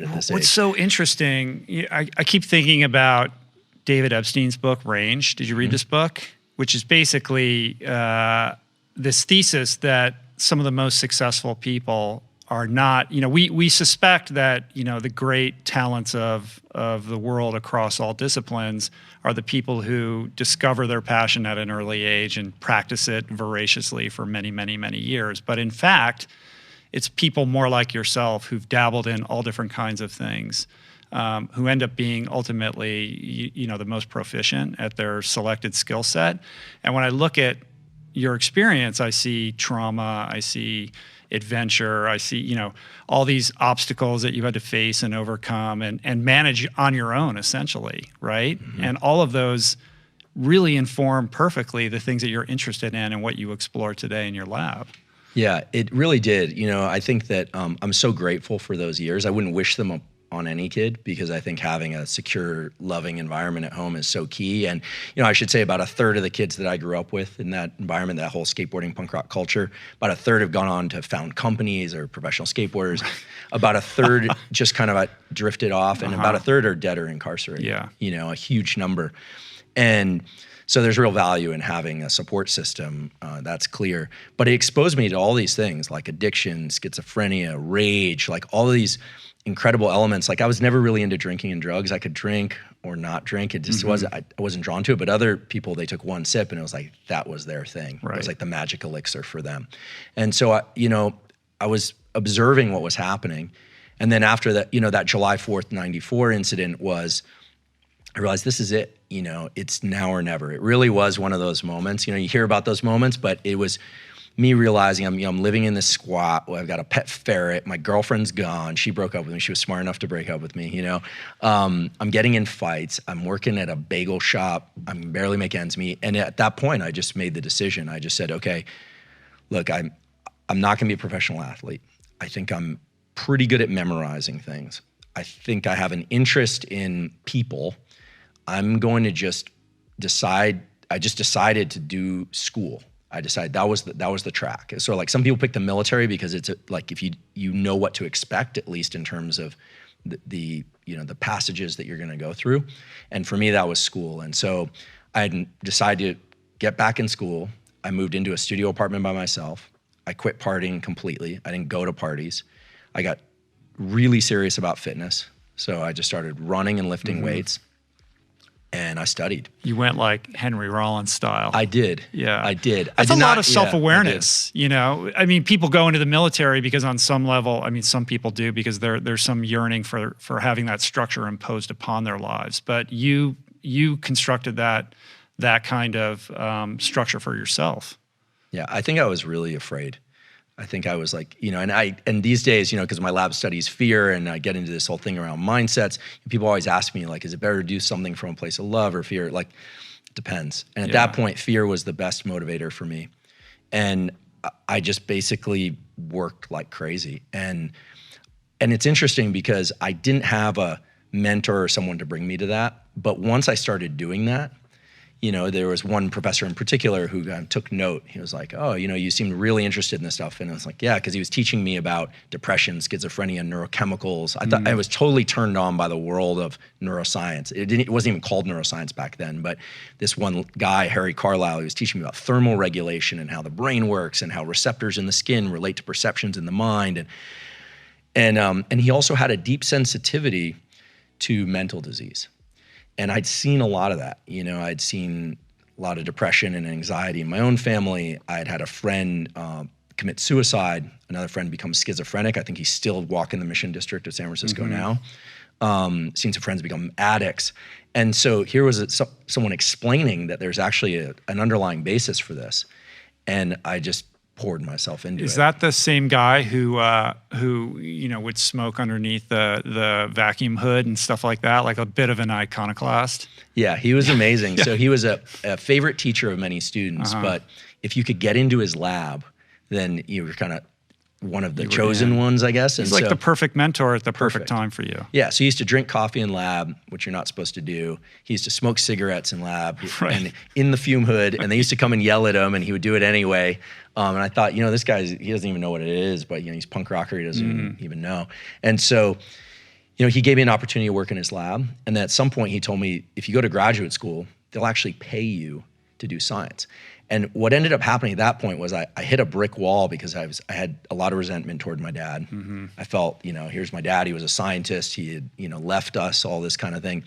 at this What's age. so interesting, I keep thinking about David Epstein's book, Range. Did you read this book? Which is basically this thesis that some of the most successful people are not, we suspect that, the great talents of the world across all disciplines are the people who discover their passion at an early age and practice it voraciously for many, many, many years. But in fact, it's people more like yourself who've dabbled in all different kinds of things, who end up being ultimately, the most proficient at their selected skill set. And when I look at your experience, I see trauma, I see adventure, I see, all these obstacles that you had to face and overcome and manage on your own, essentially, right? And all of those really inform perfectly the things that you're interested in and what you explore today in your lab. Yeah, it really did. I think that I'm so grateful for those years. I wouldn't wish them on any kid, because I think having a secure, loving environment at home is so key. And, I should say about a third of the kids that I grew up with in that environment, that whole skateboarding punk rock culture, about a third have gone on to found companies or professional skateboarders. About a third just kind of drifted off, and about a third are dead or incarcerated. Yeah. A huge number. And so there's real value in having a support system, that's clear. But it exposed me to all these things like addiction, schizophrenia, rage, like all of these incredible elements. Like I was never really into drinking and drugs. I could drink or not drink. It just wasn't, I wasn't drawn to it. But other people, they took one sip and it was like, that was their thing. Right. It was like the magic elixir for them. And so, I was observing what was happening. And then after that, that July 4th, 94 incident I realized this is it. It's now or never. It really was one of those moments. You hear about those moments, but it was me realizing I'm living in this squat. I've got a pet ferret. My girlfriend's gone. She broke up with me. She was smart enough to break up with me. I'm getting in fights. I'm working at a bagel shop. I'm barely making ends meet. And at that point, I just made the decision. I just said, okay, look, I'm not going to be a professional athlete. I think I'm pretty good at memorizing things. I think I have an interest in people. I'm going to just decide. I just decided to do school. I decided that was the track. So like some people pick the military because it's like if you know what to expect, at least in terms of the passages that you're going to go through. And for me, that was school. And so I decided to get back in school. I moved into a studio apartment by myself. I quit partying completely. I didn't go to parties. I got really serious about fitness. So I just started running and lifting weights. And I studied. You went like Henry Rollins style. I did. Yeah. I did. That's a lot of self-awareness, people go into the military because on some level, some people do because there's some yearning for having that structure imposed upon their lives. But you constructed that kind of structure for yourself. Yeah, I think I was really afraid. I think I was like, and these days, because my lab studies fear and I get into this whole thing around mindsets, people always ask me like, is it better to do something from a place of love or fear? Like, it depends. And at that point, fear was the best motivator for me. And I just basically worked like crazy. And it's interesting because I didn't have a mentor or someone to bring me to that. But once I started doing that, there was one professor in particular who took note. He was like, oh, you seem really interested in this stuff. And I was like, yeah, because he was teaching me about depression, schizophrenia, neurochemicals. I thought I was totally turned on by the world of neuroscience. It wasn't even called neuroscience back then, but this one guy, Harry Carlisle, he was teaching me about thermal regulation and how the brain works and how receptors in the skin relate to perceptions in the mind. And he also had a deep sensitivity to mental disease. And I'd seen a lot of that. I'd seen a lot of depression and anxiety in my own family. I'd had a friend commit suicide. Another friend becomes schizophrenic. I think he's still walking the Mission District of San Francisco now. Seen some friends become addicts. And so here was someone explaining that there's actually an underlying basis for this. And I just poured myself into it. Is that the same guy who would smoke underneath the vacuum hood and stuff like that, like a bit of an iconoclast? Yeah, he was amazing. So he was a favorite teacher of many students, but if you could get into his lab, then you were kind of one of the chosen ones, I guess. He's like the perfect mentor at the perfect time for you. Yeah, so he used to drink coffee in lab, which you're not supposed to do. He used to smoke cigarettes in lab and in the fume hood, and they used to come and yell at him, and he would do it anyway. And I thought, this guy, he doesn't even know what it is, but he's punk rocker, he doesn't even know. And so, he gave me an opportunity to work in his lab. And then at some point he told me, if you go to graduate school, they'll actually pay you to do science. And what ended up happening at that point was I hit a brick wall because I had a lot of resentment toward my dad. I felt, here's my dad. He was a scientist. He had, left us, all this kind of thing.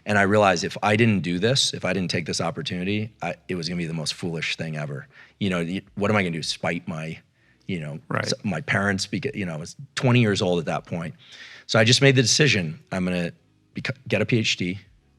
And I realized if I didn't do this, if I didn't take this opportunity, it was going to be the most foolish thing ever. What am I going to do? Spite my, right. my parents? Because, I was 20 years old at that point. So I just made the decision. I'm going to get a PhD.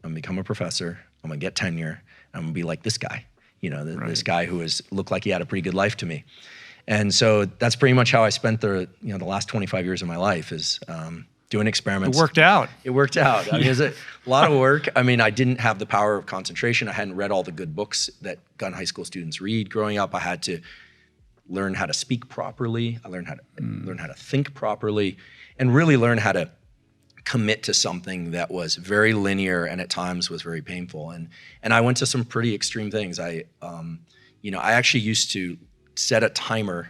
I'm going to become a professor. I'm going to get tenure. I'm going to be like this guy. Right. This guy who looked like he had a pretty good life to me. And so that's pretty much how I spent the last 25 years of my life is doing experiments. It worked out. It worked out. I mean, it was a lot of work. I mean, I didn't have the power of concentration. I hadn't read all the good books that gun high school students read growing up. I had to learn how to speak properly. I learned how to learn how to think properly and really learn how to commit to something that was very linear and at times was very painful. And I went to some pretty extreme things. I actually used to set a timer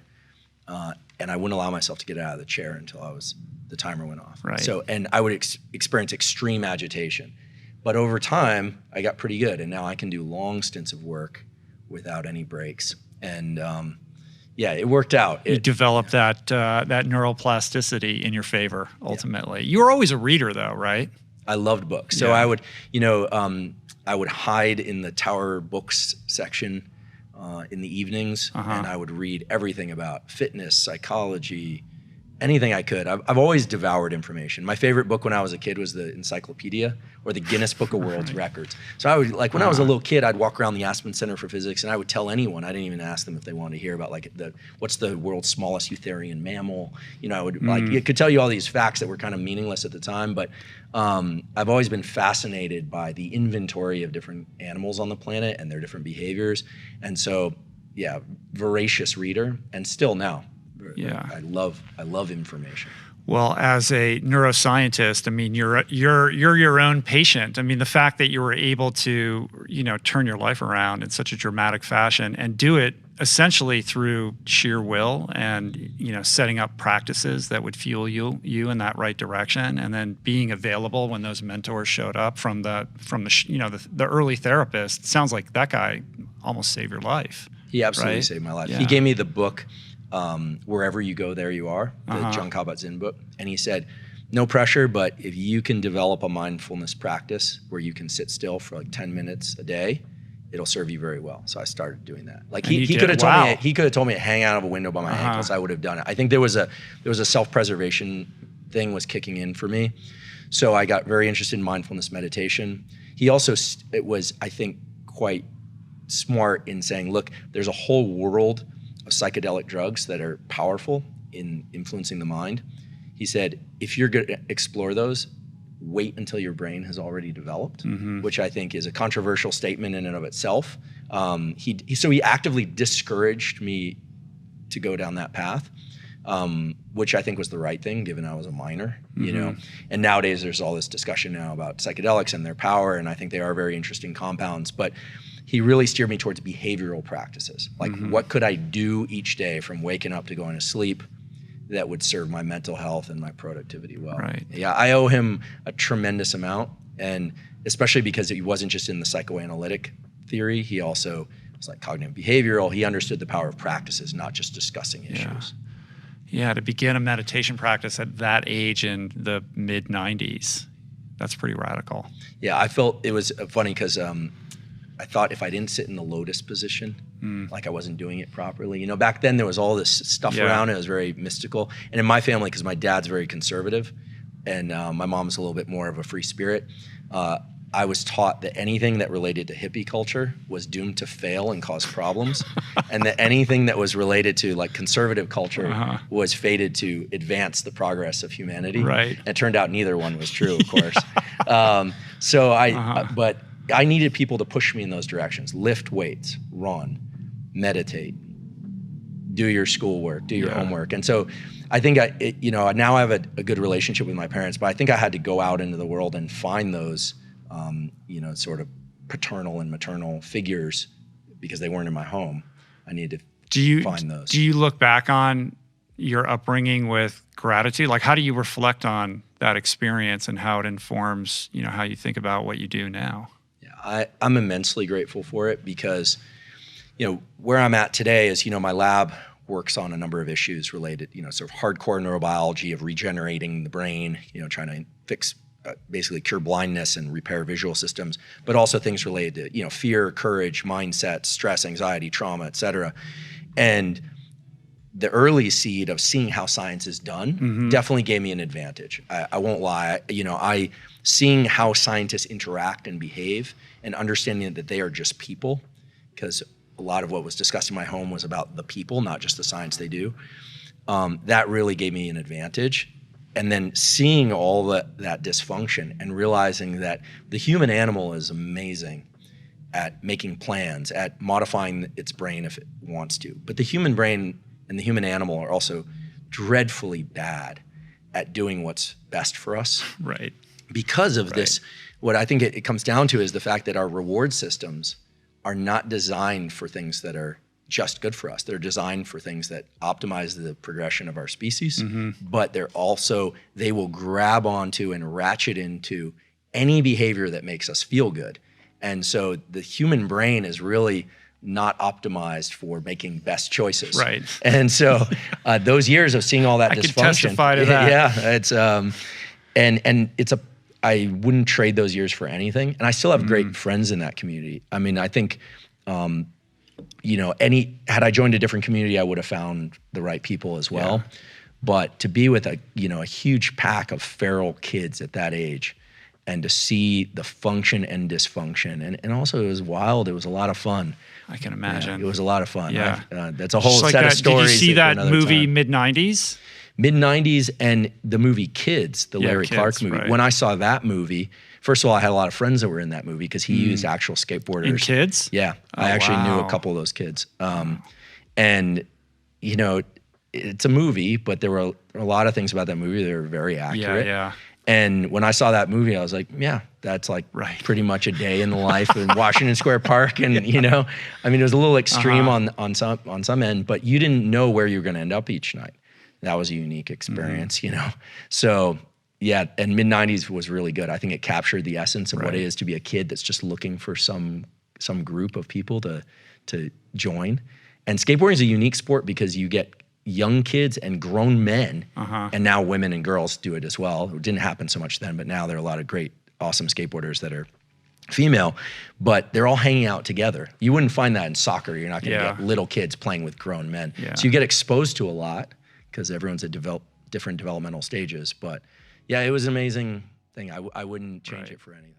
and I wouldn't allow myself to get out of the chair until the timer went off. Right. So, and I would experience extreme agitation. But over time, I got pretty good. And now I can do long stints of work without any breaks. And it worked out. You developed that neuroplasticity in your favor, ultimately. Yeah. You were always a reader, though, right? I loved books. So I would, I would hide in the Tower Books section in the evenings, and I would read everything about fitness, psychology, anything I could. I've always devoured information. My favorite book when I was a kid was the Encyclopedia or the Guinness Book of World Records. So I would, when I was a little kid, I'd walk around the Aspen Center for Physics and I would tell anyone. I didn't even ask them if they wanted to hear about what's the world's smallest eutherian mammal. I would it could tell you all these facts that were kind of meaningless at the time, but I've always been fascinated by the inventory of different animals on the planet and their different behaviors. And so, voracious reader, and still now. Yeah, I love information. Well, as a neuroscientist, I mean, you're your own patient. I mean, the fact that you were able to, turn your life around in such a dramatic fashion and do it essentially through sheer will and, setting up practices that would fuel you in that right direction, and then being available when those mentors showed up from the early therapist. Sounds like that guy almost saved your life. He absolutely saved my life. Yeah. He gave me the book. Wherever you go, there you are, the John Kabat-Zinn book. And he said, no pressure, but if you can develop a mindfulness practice where you can sit still for like 10 minutes a day, it'll serve you very well. So I started doing that. Like he could have told me to hang out of a window by my ankles. I would have done it. I think there was a self-preservation thing was kicking in for me. So I got very interested in mindfulness meditation. He also, it was, I think, quite smart in saying, look, there's a whole world of psychedelic drugs that are powerful in influencing the mind. He said, if you're going to explore those, wait until your brain has already developed, which I think is a controversial statement in and of itself. So he actively discouraged me to go down that path, which I think was the right thing, given I was a minor, And nowadays there's all this discussion now about psychedelics and their power, and I think they are very interesting compounds. But he really steered me towards behavioral practices. Like, what could I do each day from waking up to going to sleep that would serve my mental health and my productivity well? Right. Yeah, I owe him a tremendous amount, and especially because he wasn't just in the psychoanalytic theory, he also was like cognitive behavioral. He understood the power of practices, not just discussing issues. Yeah, to begin a meditation practice at that age in the mid-90s, that's pretty radical. Yeah, I felt it was funny because I thought if I didn't sit in the lotus position, like I wasn't doing it properly. Back then there was all this stuff around it. It was very mystical. And in my family, because my dad's very conservative and my mom's a little bit more of a free spirit, I was taught that anything that related to hippie culture was doomed to fail and cause problems, and that anything that was related to like conservative culture was fated to advance the progress of humanity. Right. And it turned out neither one was true, of course. But I needed people to push me in those directions. Lift weights, run, meditate, do your schoolwork, do your homework. And so I think now I have a good relationship with my parents, but I think I had to go out into the world and find those sort of paternal and maternal figures because they weren't in my home. I needed to find those. Do you look back on your upbringing with gratitude? Like, how do you reflect on that experience and how it informs, how you think about what you do now? Yeah, I'm immensely grateful for it because, where I'm at today is, my lab works on a number of issues related, sort of hardcore neurobiology of regenerating the brain, trying to fix, basically cure blindness and repair visual systems, but also things related to, fear, courage, mindset, stress, anxiety, trauma, et cetera. And the early seed of seeing how science is done definitely gave me an advantage. I won't lie. Seeing how scientists interact and behave and understanding that they are just people, because a lot of what was discussed in my home was about the people, not just the science they do. That really gave me an advantage. And then seeing all that dysfunction and realizing that the human animal is amazing at making plans, at modifying its brain if it wants to. But the human brain and the human animal are also dreadfully bad at doing what's best for us. Right. Because of this, what I think it comes down to is the fact that our reward systems are not designed for things that are just good for us. They're designed for things that optimize the progression of our species, but they will grab onto and ratchet into any behavior that makes us feel good. And so the human brain is really not optimized for making best choices. Right. And so those years of seeing all that I dysfunction. can testify to that. Yeah, it's I wouldn't trade those years for anything. And I still have great friends in that community. I mean, I think had I joined a different community, I would have found the right people as well. Yeah. But to be with a huge pack of feral kids at that age and to see the function and dysfunction, and also it was wild. It was a lot of fun. I can imagine. Yeah, it was a lot of fun. Yeah. That's a whole set of stories. Did you see that movie mid-90s? Mid-90s and the movie Kids, the Larry Clark movie. Right. When I saw that movie, first of all, I had a lot of friends that were in that movie because he used actual skateboarders. In Kids? Yeah. I actually knew a couple of those kids. And, it's a movie, but there were a lot of things about that movie that were very accurate. Yeah. And when I saw that movie, I was like, yeah, that's like pretty much a day in the life in Washington Square Park. And, it was a little extreme on some end, but you didn't know where you were going to end up each night. That was a unique experience, So, yeah, and mid-90s was really good. I think it captured the essence of what it is to be a kid that's just looking for some group of people to join. And skateboarding is a unique sport because you get young kids and grown men, and now women and girls do it as well. It didn't happen so much then, but now there are a lot of great, awesome skateboarders that are female, but they're all hanging out together. You wouldn't find that in soccer. You're not going to get little kids playing with grown men. Yeah. So you get exposed to a lot because everyone's at different developmental stages. But yeah, it was an amazing thing. I wouldn't change it for anything.